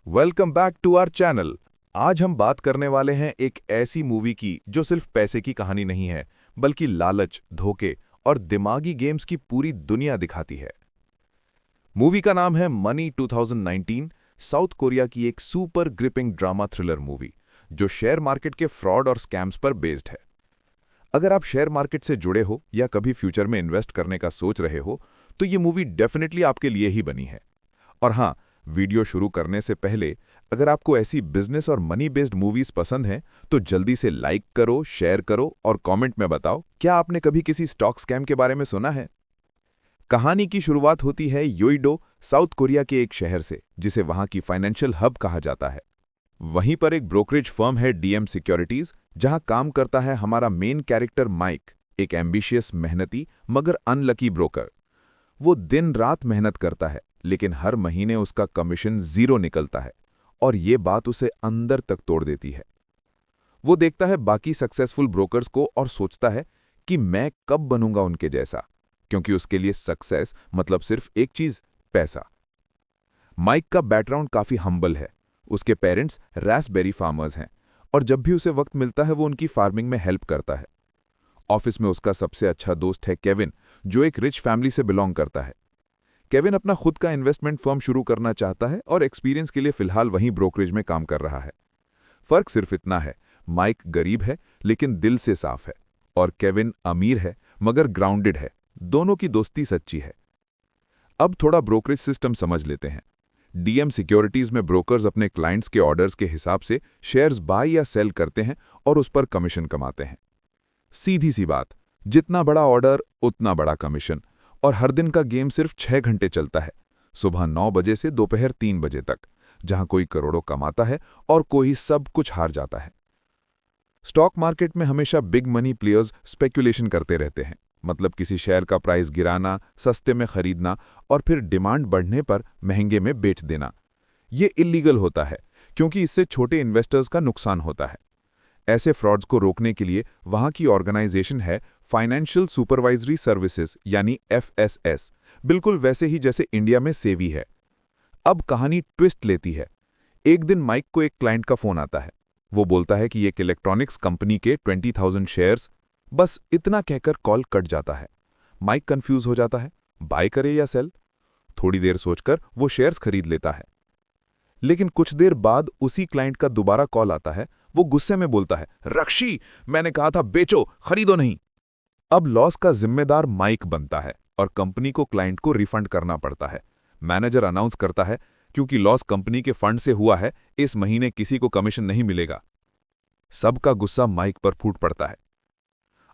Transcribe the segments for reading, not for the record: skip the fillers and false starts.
Welcome back to our channel. आज हम बात करने वाले हैं एक ऐसी मूवी की जो सिर्फ पैसे की कहानी नहीं है, बल्कि लालच, धोखे और दिमागी गेम्स की पूरी दुनिया दिखाती है। मूवी का नाम है मनी 2019, साउथ कोरिया की एक super gripping drama thriller movie जो शेयर मार्केट के फ्रॉड और स्कैम्स पर बेस्ड है। अगर आप शेयर मार्केट से जुड़े हो या कभी फ्यूचर में इन्वेस्ट करने का सोच रहे हो, तो ये मूवी डेफिनेटली आपके लिए ही बनी है। और हाँ, वीडियो शुरू करने से पहले अगर आपको ऐसी बिजनेस और मनी बेस्ड मूवीज पसंद हैं, तो जल्दी से लाइक करो, शेयर करो और कमेंट में बताओ, क्या आपने कभी किसी स्टॉक स्कैम के बारे में सुना है। कहानी की शुरुआत होती है योइडो, साउथ कोरिया के एक शहर से, जिसे वहां की फाइनेंशियल हब कहा जाता है। वहीं पर एक ब्रोकरेज फर्म है डीएम सिक्योरिटीज, जहां काम करता है हमारा मेन कैरेक्टर माइक, एक एम्बिशियस, मेहनती मगर अनलकी ब्रोकर। वो दिन रात मेहनत करता है, लेकिन हर महीने उसका कमीशन 0 निकलता है और ये बात उसे अंदर तक तोड़ देती है। वो देखता है बाकी सक्सेसफुल ब्रोकर्स को और सोचता है कि मैं कब बनूंगा उनके जैसा, क्योंकि उसके लिए सक्सेस मतलब सिर्फ एक चीज, पैसा। माइक का बैकग्राउंड काफी हम्बल है। उसके पेरेंट्स रास्पबेरी फार्मर्स हैं और जब भी उसे वक्त मिलता है वो उनकी फार्मिंग में हेल्प करता है। ऑफिस में उसका सबसे अच्छा दोस्त है केविन, जो एक रिच फैमिली से बिलोंग करता है। केविन अपना खुद का इन्वेस्टमेंट फर्म शुरू करना चाहता है और एक्सपीरियंस के लिए फिलहाल वहीं ब्रोकरेज में काम कर रहा है। फर्क सिर्फ इतना है, माइक गरीब है लेकिन दिल से साफ है, और केविन अमीर है मगर ग्राउंडेड है। दोनों की दोस्ती सच्ची है। अब थोड़ा ब्रोकरेज सिस्टम समझ लेते हैं। डीएम सिक्योरिटीज में ब्रोकर्स अपने क्लाइंट्स के ऑर्डर्स के हिसाब से शेयर्स बाय या सेल करते हैं और उस पर कमीशन कमाते हैं। सीधी सी बात, जितना बड़ा ऑर्डर उतना बड़ा कमीशन, और हर दिन का गेम सिर्फ 6 घंटे चलता है, सुबह 9 बजे से दोपहर 3 बजे तक, जहां कोई करोड़ों कमाता है और कोई सब कुछ हार जाता है। स्टॉक मार्केट में हमेशा बिग मनी प्लेयर्स स्पेकुलेशन करते रहते हैं, मतलब किसी शेयर का प्राइस गिराना, सस्ते में खरीदना और फिर डिमांड बढ़ने पर महंगे में बेच देना। ये इल्लीगल होता है क्योंकि इससे छोटे इन्वेस्टर्स का नुकसान होता है। ऐसे फ्रॉड्स को रोकने के लिए वहां की ऑर्गेनाइजेशन है फाइनेंशियल सुपरवाइजरी सर्विसेज यानी एफएसएस, बिल्कुल वैसे ही जैसे इंडिया में सेवी है। अब कहानी ट्विस्ट लेती है। एक दिन माइक को एक क्लाइंट का फोन आता है। वो बोलता है कि एक इलेक्ट्रॉनिक्स कंपनी के 20,000 शेयर्स। बस इतना कहकर कॉल कट जाता है। माइक कंफ्यूज हो जाता है, बाय करे या सेल। थोड़ी देर सोचकर वो शेयर्स खरीद लेता है। लेकिन कुछ देर बाद उसी क्लाइंट का दोबारा कॉल आता है। वो गुस्से में बोलता है, रक्षी, मैंने कहा था बेचो, खरीदो नहीं। अब लॉस का जिम्मेदार माइक बनता है और कंपनी को क्लाइंट को रिफंड करना पड़ता है। मैनेजर अनाउंस करता है, क्योंकि लॉस कंपनी के फंड से हुआ है, इस महीने किसी को कमीशन नहीं मिलेगा। सबका गुस्सा माइक पर फूट पड़ता है।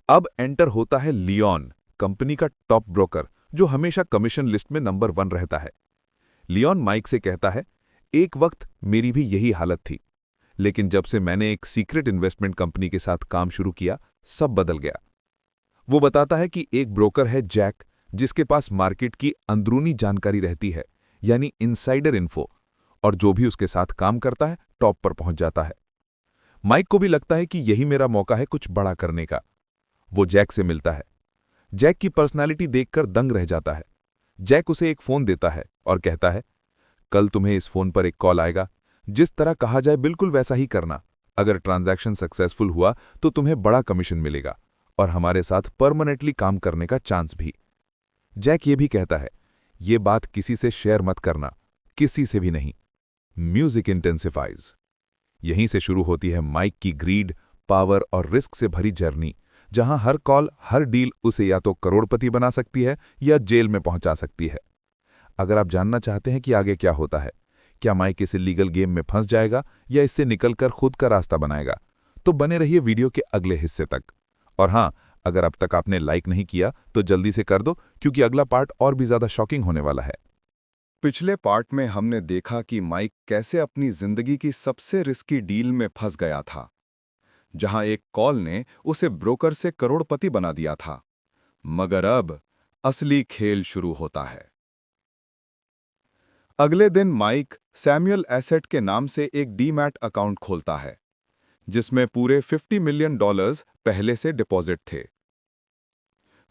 अब एंटर होता है लियोन, कंपनी का टॉप ब्रोकर, जो हमेशा कमीशन लिस्ट में नंबर 1 रहता है। लियोन माइक से कहता है, एक वक्त मेरी भी यही हालत थी, लेकिन जब से मैंने एक सीक्रेट इन्वेस्टमेंट कंपनी के साथ काम शुरू किया, सब बदल गया। वो बताता है कि एक ब्रोकर है जैक, जिसके पास मार्केट की अंदरूनी जानकारी रहती है, यानी इनसाइडर इन्फो, और जो भी उसके साथ काम करता है टॉप पर पहुंच जाता है। माइक को भी लगता है कि यही मेरा मौका है कुछ बड़ा करने का। वो जैक से मिलता है। जैक की पर्सनालिटी देखकर दंग रह जाता है। जैक उसे एक फोन देता है और कहता है, कल तुम्हें इस फोन पर एक कॉल आएगा, जिस तरह कहा जाए बिल्कुल वैसा ही करना। अगर ट्रांजैक्शन सक्सेसफुल हुआ तो तुम्हें बड़ा कमीशन मिलेगा और हमारे साथ परमानेंटली काम करने का चांस भी। जैक ये भी कहता है, ये बात किसी से शेयर मत करना, किसी से भी नहीं। Music intensifies. यहीं से शुरू होती है माइक की ग्रीड, पावर और रिस्क से भरी जर्नी, जहां हर कॉल, हर डील उसे या तो करोड़पति बना सकती है या जेल में पहुंचा सकती है। अगर आप जानना चाहते हैं कि आगे क्या होता है, क्या माइक इस इलीगल गेम में फंस जाएगा या इससे निकलकर खुद का रास्ता बनाएगा, तो बने रहिए वीडियो के अगले हिस्से तक। और हाँ, अगर अब तक आपने लाइक नहीं किया तो जल्दी से कर दो, क्योंकि अगला पार्ट और भी ज्यादा शॉकिंग होने वाला है। पिछले पार्ट में हमने देखा कि माइक कैसे अपनी जिंदगी की सबसे रिस्की डील में फंस गया था, जहां एक कॉल ने उसे ब्रोकर से करोड़पति बना दिया था। मगर अब असली खेल शुरू होता है। अगले दिन माइक सैमुअल एसेट के नाम से एक डीमैट अकाउंट खोलता है, जिसमें पूरे $50 मिलियन पहले से डिपॉजिट थे।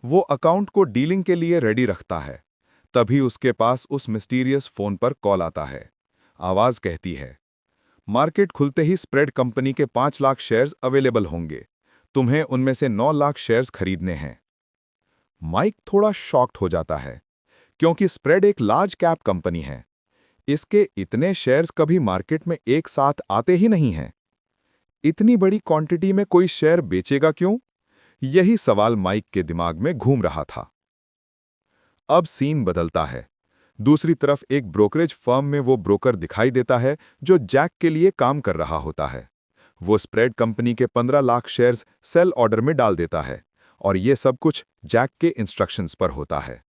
वो अकाउंट को डीलिंग के लिए रेडी रखता है। तभी उसके पास उस मिस्टीरियस फोन पर कॉल आता है। आवाज कहती है, मार्केट खुलते ही स्प्रेड कंपनी के 5 लाख शेयर्स अवेलेबल होंगे। तुम्हें उनमें से 9 लाख शेयर्स खरीदने हैं। माइक थोड़ा शॉक्ड हो जाता है, क्योंकि स्प्रेड एक लार्ज कैप कंपनी है। इसके इतने शेयर्स कभी मार्केट में एक साथ आते ही नहीं हैं। इतनी बड़ी क्वांटिटी में कोई शेयर बेचेगा क्यों? यही सवाल माइक के दिमाग में घूम रहा था। अब सीन बदलता है। दूसरी तरफ एक ब्रोकरेज फर्म में वो ब्रोकर दिखाई देता है जो जैक के लिए काम कर रहा होता है। वो स्प्रेड कंपनी के 15 लाख शेयर्स सेल ऑर्डर में डाल देता है, और ये सब कुछ जैक के इंस्ट्रक्शंस पर होता है।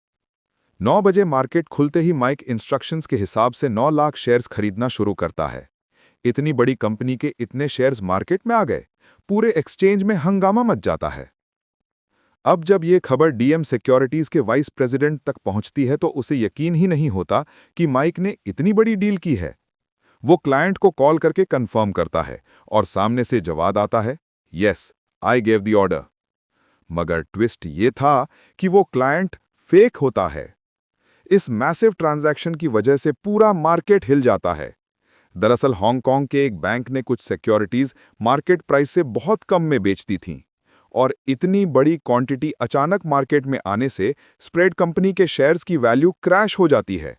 9 बजे मार्केट खुलते ही माइक इंस्ट्रक्शंस के हिसाब से 9 लाख शेयर्स खरीदना शुरू करता है। इतनी बड़ी कंपनी के इतने शेयर्स मार्केट में आ गए, पूरे एक्सचेंज में हंगामा मच जाता है। अब जब ये खबर डीएम सिक्योरिटीज के वाइस प्रेसिडेंट तक पहुंचती है तो उसे यकीन ही नहीं होता कि माइक ने इतनी बड़ी डील की है। वो क्लाइंट को कॉल करके कंफर्म करता है और सामने से जवाब आता है, yes, I gave the order. मगर ट्विस्ट ये था कि वो क्लाइंट फेक होता है। इस मैसिव ट्रांजैक्शन की वजह से पूरा मार्केट हिल जाता है। दरअसल हांगकांग के एक बैंक ने कुछ सिक्योरिटीज मार्केट प्राइस से बहुत कम में बेचती थीं, और इतनी बड़ी क्वांटिटी अचानक मार्केट में आने से स्प्रेड कंपनी के शेयर्स की वैल्यू क्रैश हो जाती है।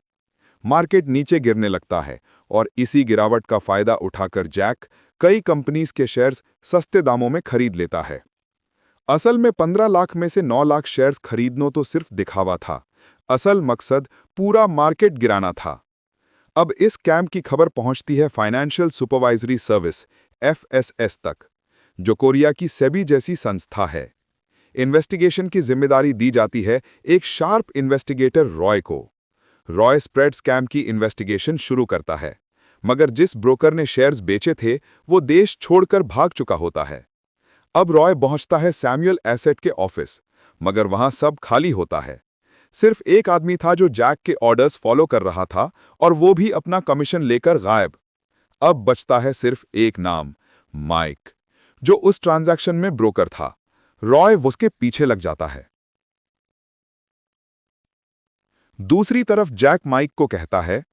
मार्केट नीचे गिरने लगता है, और इसी गिरावट का फायदा उठाकर जैक कई कंपनीज के शेयर्स सस्ते दामों में खरीद लेता है। असल में 15 लाख में से 9 लाख शेयर्स खरीदना तो सिर्फ दिखावा था। असल मकसद पूरा मार्केट गिराना था। अब इस कैंप की खबर पहुंचती है फाइनेंशियल सुपरवाइजरी सर्विस (FSS) तक, जो कोरिया की सेबी जैसी संस्था है। इन्वेस्टिगेशन की जिम्मेदारी दी जाती है एक शार्प इन्वेस्टिगेटर रॉय को। रॉय स्प्रेड स्कैम की इन्वेस्टिगेशन शुरू करता है, मगर जिस ब्रोकर ने शेयर्स बेचे थे वो देश छोड़कर भाग चुका होता है। अब रॉय पहुंचता है सैमुअल एसेट के ऑफिस, मगर वहां सब खाली होता है। सिर्फ एक आदमी था जो जैक के ऑर्डर्स फॉलो कर रहा था, और वो भी अपना कमीशन लेकर गायब। अब बचता है सिर्फ एक नाम, माइक, जो उस ट्रांजैक्शन में ब्रोकर था। रॉय उसके पीछे लग जाता है। दूसरी तरफ जैक माइक को कहता है,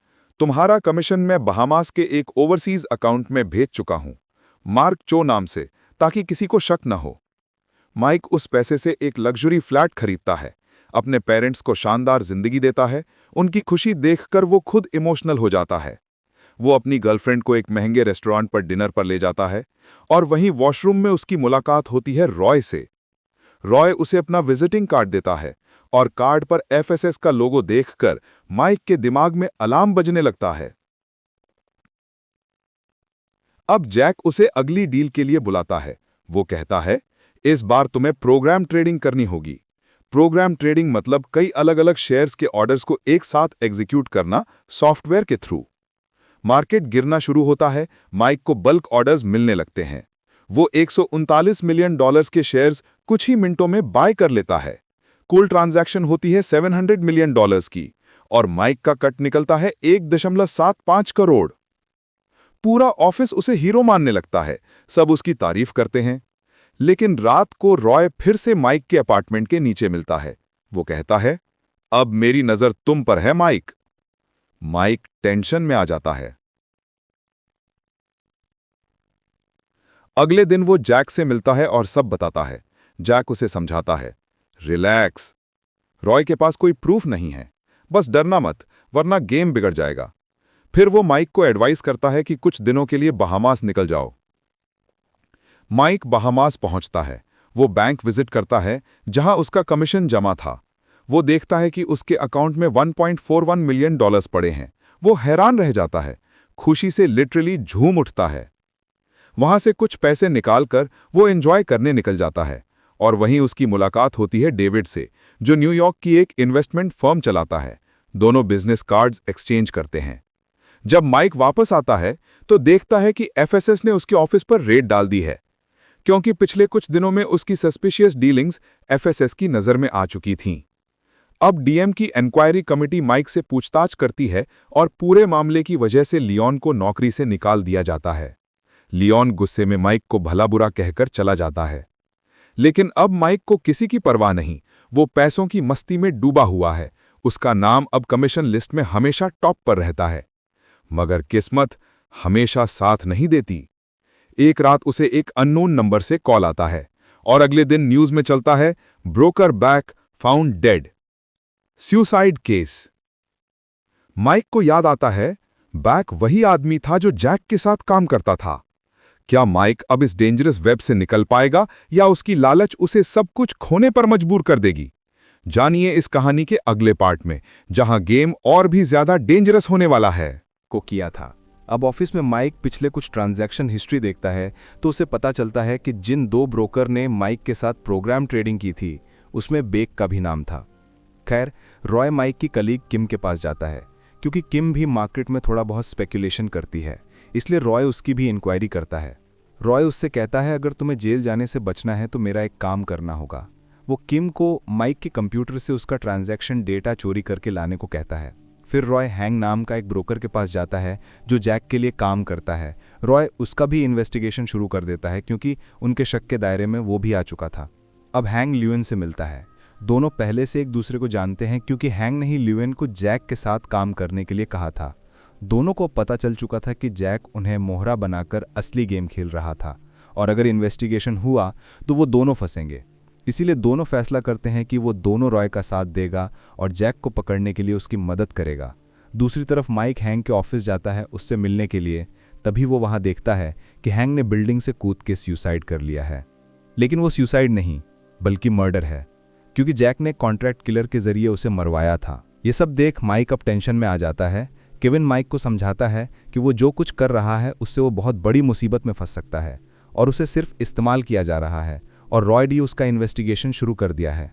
तुम्हारा कमीशन मैं बहामास के एक ओवरसीज अकाउंट में भेज चुका हूं, मार्क चो नाम से, ताकि किसी को शक न हो। माइक उस पैसे से एक लग्जरी फ्लैट खरीदता है, अपने पेरेंट्स को शानदार जिंदगी देता है। उनकी खुशी देखकर वो खुद इमोशनल हो जाता है। वो अपनी गर्लफ्रेंड को एक महंगे रेस्टोरेंट पर डिनर पर ले जाता है, और वहीं वॉशरूम में उसकी मुलाकात होती है रॉय से। रॉय उसे अपना विजिटिंग कार्ड देता है, और कार्ड पर FSS का लोगो देखकर माइक के दिमाग में अलार्म बजने लगता है। अब जैक उसे अगली डील के लिए बुलाता है। वो कहता है, इस बार तुम्हें प्रोग्राम ट्रेडिंग करनी होगी। प्रोग्राम ट्रेडिंग मतलब कई अलग अलग शेयर्स के ऑर्डर्स को एक साथ एग्जीक्यूट करना सॉफ्टवेयर के थ्रू। मार्केट गिरना शुरू होता है। माइक को बल्क ऑर्डर्स मिलने लगते हैं। वो $139 मिलियन के शेयर्स कुछ ही मिनटों में बाय कर लेता है। कुल ट्रांजैक्शन होती है $700 मिलियन की, और माइक का कट निकलता है 1.75 करोड़। पूरा ऑफिस उसे हीरो मानने लगता है। सब उसकी तारीफ करते हैं। लेकिन रात को रॉय फिर से माइक के अपार्टमेंट के नीचे मिलता है। वो कहता है, अब मेरी नजर तुम पर है माइक। माइक टेंशन में आ जाता है। अगले दिन वो जैक से मिलता है और सब बताता है। जैक उसे समझाता है, रिलैक्स, रॉय के पास कोई प्रूफ नहीं है, बस डरना मत, वरना गेम बिगड़ जाएगा। फिर वो माइक को एडवाइस करता है कि कुछ दिनों के लिए बहामास निकल जाओ। माइक बहामास पहुंचता है। वो बैंक विजिट करता है जहां उसका कमीशन जमा था। वो देखता है कि उसके अकाउंट में $1.41 मिलियन पड़े हैं। वो हैरान रह जाता है, खुशी से लिटरली झूम उठता है। वहां से कुछ पैसे निकालकर वो एंजॉय करने निकल जाता है, और वहीं उसकी मुलाकात होती है डेविड से, जो न्यूयॉर्क की एक इन्वेस्टमेंट फर्म चलाता है। दोनों बिजनेस कार्ड्स एक्सचेंज करते हैं। जब माइक वापस आता है तो देखता है कि FSS ने उसके ऑफिस पर रेड डाल दी है, क्योंकि पिछले कुछ दिनों में उसकी सस्पिशियस डीलिंग्स FSS की नज़र में आ चुकी थीं। अब डीएम की इंक्वायरी कमेटी माइक से पूछताछ करती है, और पूरे मामले की वजह से लियोन को नौकरी से निकाल दिया जाता है। लियोन गुस्से में माइक को भला बुरा कहकर चला जाता है। लेकिन अब माइक को किसी की परवाह नहीं। वो पैसों की मस्ती में डूबा हुआ है। उसका नाम अब कमीशन लिस्ट में हमेशा टॉप पर रहता है। मगर किस्मत हमेशा साथ नहीं देती। एक रात उसे एक अननोन नंबर से कॉल आता है और अगले दिन न्यूज में चलता है, broker back found dead, suicide case. Mike को याद आता है, बैक वही आदमी था जो जैक के साथ काम करता था। क्या माइक अब इस डेंजरस वेब से निकल पाएगा या उसकी लालच उसे सब कुछ खोने पर मजबूर कर देगी? जानिए इस कहानी के अगले पार्ट में, जहां गेम और भी ज्यादा डेंजरस होने वाला है। को किया था। अब ऑफिस में माइक पिछले कुछ ट्रांजैक्शन हिस्ट्री देखता है तो उसे पता चलता है कि जिन 2 ब्रोकर ने माइक के साथ प्रोग्राम ट्रेडिंग की थी उसमें बेक का भी नाम था। खैर, रॉय माइक की कलीग किम के पास जाता है क्योंकि किम भी मार्केट में थोड़ा बहुत स्पेकुलेशन करती है, इसलिए रॉय उसकी भी इंक्वायरी करता है। रॉय उससे कहता है, अगर तुम्हें जेल जाने से बचना है तो मेरा एक काम करना होगा। वो किम को माइक के कंप्यूटर से उसका ट्रांजैक्शन डेटा चोरी करके लाने को कहता है। फिर रॉय हैंग नाम का एक ब्रोकर के पास जाता है जो जैक के लिए काम करता है। रॉय उसका भी इन्वेस्टिगेशन शुरू कर देता है क्योंकि उनके शक के दायरे में वो भी आ चुका था। अब हैंग ल्यूएन से मिलता है। दोनों पहले से एक दूसरे को जानते हैं क्योंकि हैंग ने ही ल्यूएन को जैक के साथ काम करने के लिए कहा था। दोनों को पता चल चुका था कि जैक उन्हें मोहरा बनाकर असली गेम खेल रहा था और अगर इन्वेस्टिगेशन हुआ तो वो दोनों फंसेंगे। इसीलिए दोनों फैसला करते हैं कि वो दोनों रॉय का साथ देगा और जैक को पकड़ने के लिए उसकी मदद करेगा। दूसरी तरफ माइक हैंग के ऑफिस जाता है उससे मिलने के लिए। तभी वो वहां देखता है कि हैंग ने बिल्डिंग से कूद के सुसाइड कर लिया है। लेकिन वो सुसाइड नहीं बल्कि मर्डर है, क्योंकि जैक ने कॉन्ट्रैक्ट किलर के जरिए उसे मरवाया था। ये सब देख माइक अब टेंशन में आ जाता है। केविन माइक को समझाता है कि वो जो कुछ कर रहा है उससे वो बहुत बड़ी मुसीबत में फंस सकता है और उसे सिर्फ इस्तेमाल किया जा रहा है और रॉय डी उसका इन्वेस्टिगेशन शुरू कर दिया है।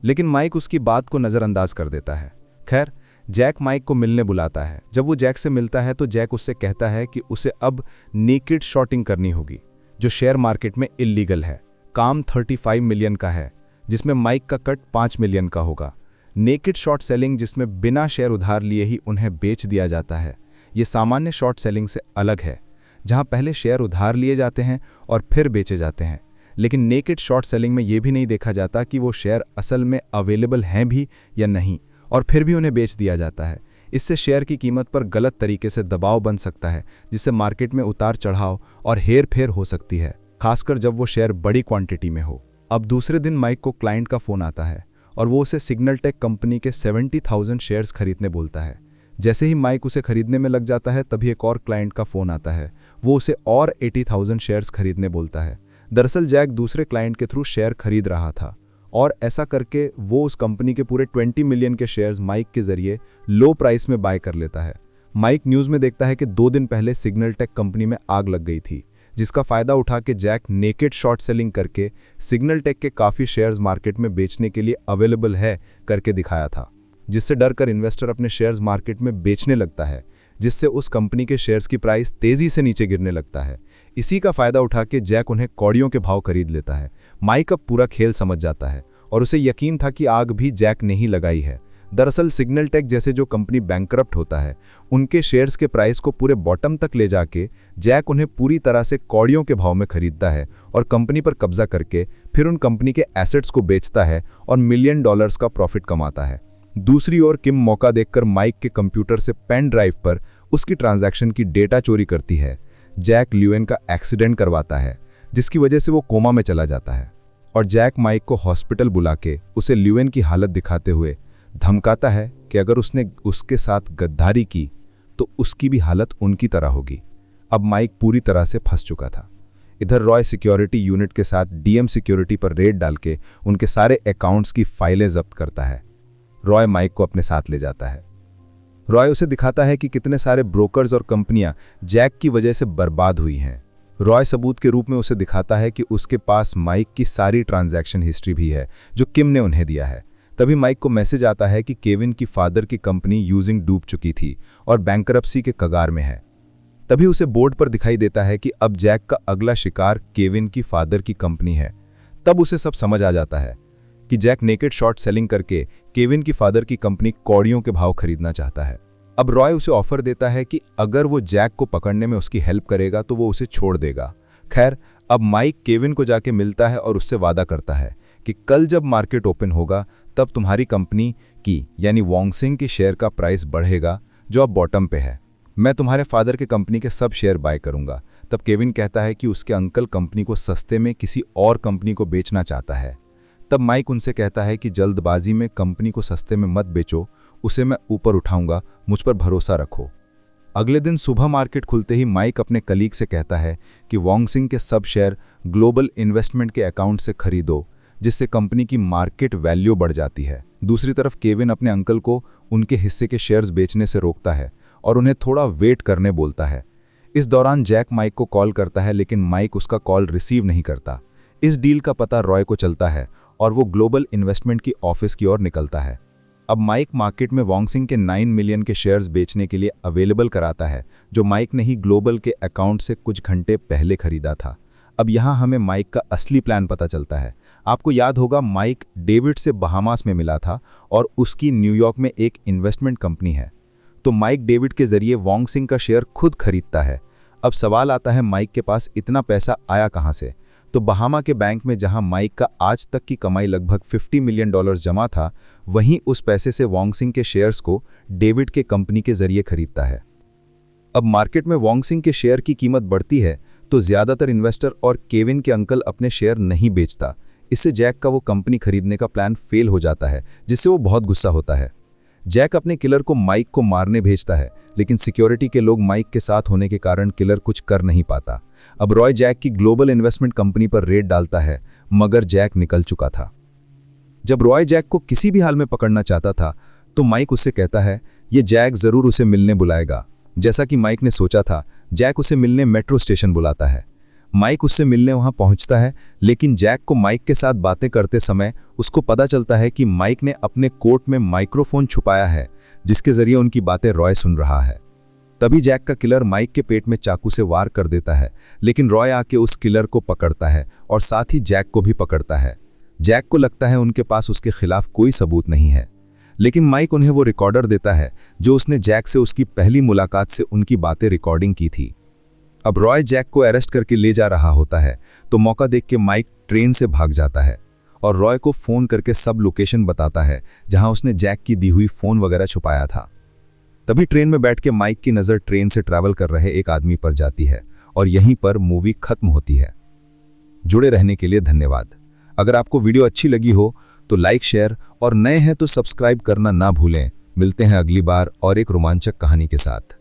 लेकिन माइक उसकी बात को नज़रअंदाज कर देता है। खैर, जैक माइक को मिलने बुलाता है। जब वो जैक से मिलता है तो जैक उससे कहता है कि उसे अब नेकेड शॉर्टिंग करनी होगी, जो शेयर मार्केट में इल्लीगल है। काम 35 मिलियन का है, जिसमें माइक का कट 5 मिलियन का होगा। नेकेड शॉर्ट सेलिंग, जिसमें बिना शेयर उधार लिए ही उन्हें बेच दिया जाता है, ये सामान्य शॉर्ट सेलिंग से अलग है, जहां पहले शेयर उधार लिए जाते हैं और फिर बेचे जाते हैं। लेकिन नेकेड शॉर्ट सेलिंग में यह भी नहीं देखा जाता कि वो शेयर असल में अवेलेबल हैं भी या नहीं, और फिर भी उन्हें बेच दिया जाता है। इससे शेयर की कीमत पर गलत तरीके से दबाव बन सकता है, जिससे मार्केट में उतार चढ़ाव और हेर फेर हो सकती है, खासकर जब वो शेयर बड़ी क्वांटिटी में हो। अब दूसरे दिन माइक को क्लाइंट का फोन आता है और वो उसे सिग्नल टेक कंपनी के 70,000 शेयर्स खरीदने बोलता है। जैसे ही माइक उसे खरीदने में लग जाता है तभी एक और क्लाइंट का फोन आता है। वो उसे और 80,000 शेयर्स खरीदने बोलता है। दरअसल जैक दूसरे क्लाइंट के थ्रू शेयर खरीद रहा था और ऐसा करके वो उस कंपनी के पूरे 20 मिलियन के शेयर्स माइक के जरिए लो प्राइस में बाय कर लेता है। माइक न्यूज़ में देखता है कि 2 दिन पहले सिग्नल टेक कंपनी में आग लग गई थी, जिसका फायदा उठा के जैक नेकेड शॉर्ट सेलिंग करके सिग्नल टेक के काफ़ी शेयर्स मार्केट में बेचने के लिए अवेलेबल है करके दिखाया था, जिससे डर कर इन्वेस्टर अपने शेयर्स मार्केट में बेचने लगता है, जिससे उस कंपनी के शेयर्स की प्राइस तेजी से नीचे गिरने लगता है। इसी का फायदा उठा के जैक उन्हें कौड़ियों के भाव खरीद लेता है। माइक अब पूरा खेल समझ जाता है और उसे यकीन था कि आग भी जैक ने ही लगाई है। दरअसल सिग्नल टेक जैसे जो कंपनी बैंकरप्ट होता है, उनके शेयर्स के प्राइस को पूरे बॉटम तक ले जाके जैक उन्हें पूरी तरह से कौड़ियों के भाव में खरीदता है और कंपनी पर कब्जा करके फिर उन कंपनी के एसेट्स को बेचता है और $मिलियन का प्रॉफिट कमाता है। दूसरी ओर किम मौका देखकर माइक के कंप्यूटर से पेन ड्राइव पर उसकी ट्रांजैक्शन की डेटा चोरी करती है। जैक ल्यूएन का एक्सीडेंट करवाता है, जिसकी वजह से वो कोमा में चला जाता है और जैक माइक को हॉस्पिटल बुला के उसे ल्यूएन की हालत दिखाते हुए धमकाता है कि अगर उसने उसके साथ गद्दारी की तो उसकी भी हालत उनकी तरह होगी। अब माइक पूरी तरह से फंस चुका था। इधर रॉय सिक्योरिटी यूनिट के साथ डीएम सिक्योरिटी पर रेड डाल के उनके सारे अकाउंट्स की फाइलें जब्त करता है। रॉय माइक को अपने साथ ले जाता है। रॉय उसे दिखाता है कि कितने सारे ब्रोकर्स और कंपनियां जैक की वजह से बर्बाद हुई हैं। रॉय सबूत के रूप में उसे दिखाता है कि उसके पास माइक की सारी ट्रांजैक्शन हिस्ट्री भी है जो किम ने उन्हें दिया है। तभी माइक को मैसेज आता है कि केविन की फादर की कंपनी यूजिंग डूब चुकी थी और बैंकरप्सी के कगार में है। तभी उसे बोर्ड पर दिखाई देता है कि अब जैक का अगला शिकार केविन की फादर की कंपनी है। तब उसे सब समझ आ जाता है कि जैक नेकेड शॉर्ट सेलिंग करके केविन की फादर की कंपनी कौड़ियों के भाव खरीदना चाहता है। अब रॉय उसे ऑफर देता है कि अगर वो जैक को पकड़ने में उसकी हेल्प करेगा तो वो उसे छोड़ देगा। खैर, अब माइक केविन को जाके मिलता है और उससे वादा करता है कि कल जब मार्केट ओपन होगा तब तुम्हारी कंपनी की यानी वोंगसिंग के शेयर का प्राइस बढ़ेगा जो अब बॉटम पे है। मैं तुम्हारे फादर के कंपनी के सब शेयर बाय करूंगा। तब केविन कहता है कि उसके अंकल कंपनी को सस्ते में किसी और कंपनी को बेचना चाहता है। तब माइक उनसे कहता है कि जल्दबाजी में कंपनी को सस्ते में मत बेचो, उसे मैं ऊपर उठाऊंगा, मुझ पर भरोसा रखो। अगले दिन सुबह मार्केट खुलते ही माइक अपने कलीग से कहता है कि वॉन्गसिंग के सब शेयर ग्लोबल इन्वेस्टमेंट के अकाउंट से खरीदो, जिससे कंपनी की मार्केट वैल्यू बढ़ जाती है। दूसरी तरफ केविन अपने अंकल को उनके हिस्से के शेयर्स बेचने से रोकता है और उन्हें थोड़ा वेट करने बोलता है। इस दौरान जैक माइक को कॉल करता है, लेकिन माइक उसका कॉल रिसीव नहीं करता। इस डील का पता रॉय को चलता है और वो ग्लोबल इन्वेस्टमेंट की ऑफिस की ओर निकलता है। अब माइक मार्केट में वॉन्गसिंग के 9 मिलियन के शेयर्स बेचने के लिए अवेलेबल कराता है, जो माइक ने ही ग्लोबल के अकाउंट से कुछ घंटे पहले खरीदा था। अब यहाँ हमें माइक का असली प्लान पता चलता है। आपको याद होगा, माइक डेविड से बहामास में मिला था और उसकी न्यूयॉर्क में एक इन्वेस्टमेंट कंपनी है। तो माइक डेविड के जरिए वॉन्गसिंग का शेयर खुद खरीदता है। अब सवाल आता है, माइक के पास इतना पैसा आया कहाँ से? तो बहामा के बैंक में जहां माइक का आज तक की कमाई लगभग $50 मिलियन जमा था, वहीं उस पैसे से वॉन्गसिंग के शेयर्स को डेविड के कंपनी के जरिए खरीदता है। अब मार्केट में वॉन्गसिंग के शेयर की कीमत बढ़ती है तो ज्यादातर इन्वेस्टर और केविन के अंकल अपने शेयर नहीं बेचता। इससे जैक का वो कंपनी खरीदने का प्लान फेल हो जाता है, जिससे वो बहुत गुस्सा होता है। जैक अपने किलर को माइक को मारने भेजता है, लेकिन सिक्योरिटी के लोग माइक के साथ होने के कारण किलर कुछ कर नहीं पाता। अब रॉय जैक की ग्लोबल इन्वेस्टमेंट कंपनी पर रेड डालता है, मगर जैक निकल चुका था। जब रॉय जैक को किसी भी हाल में पकड़ना चाहता था तो माइक उससे कहता है ये जैक जरूर उसे मिलने बुलाएगा। जैसा कि माइक ने सोचा था, जैक उसे मिलने मेट्रो स्टेशन बुलाता है। माइक उससे मिलने वहां पहुंचता है, लेकिन जैक को माइक के साथ बातें करते समय उसको पता चलता है कि माइक ने अपने कोट में माइक्रोफोन छुपाया है, जिसके जरिए उनकी बातें रॉय सुन रहा है। तभी जैक का किलर माइक के पेट में चाकू से वार कर देता है, लेकिन रॉय आके उस किलर को पकड़ता है और साथ ही जैक को भी पकड़ता है। जैक को लगता है उनके पास उसके खिलाफ कोई सबूत नहीं है, लेकिन माइक उन्हें वो रिकॉर्डर देता है जो उसने जैक से उसकी पहली मुलाकात से उनकी बातें रिकॉर्डिंग की थी। अब रॉय जैक को अरेस्ट करके ले जा रहा होता है तो मौका देख के माइक ट्रेन से भाग जाता है और रॉय को फोन करके सब लोकेशन बताता है जहां उसने जैक की दी हुई फोन वगैरह छुपाया था। तभी ट्रेन में बैठ के माइक की नज़र ट्रेन से ट्रैवल कर रहे एक आदमी पर जाती है और यहीं पर मूवी खत्म होती है। जुड़े रहने के लिए धन्यवाद। अगर आपको वीडियो अच्छी लगी हो तो लाइक, शेयर और नए हैं तो सब्सक्राइब करना ना भूलें। मिलते हैं अगली बार और एक रोमांचक कहानी के साथ।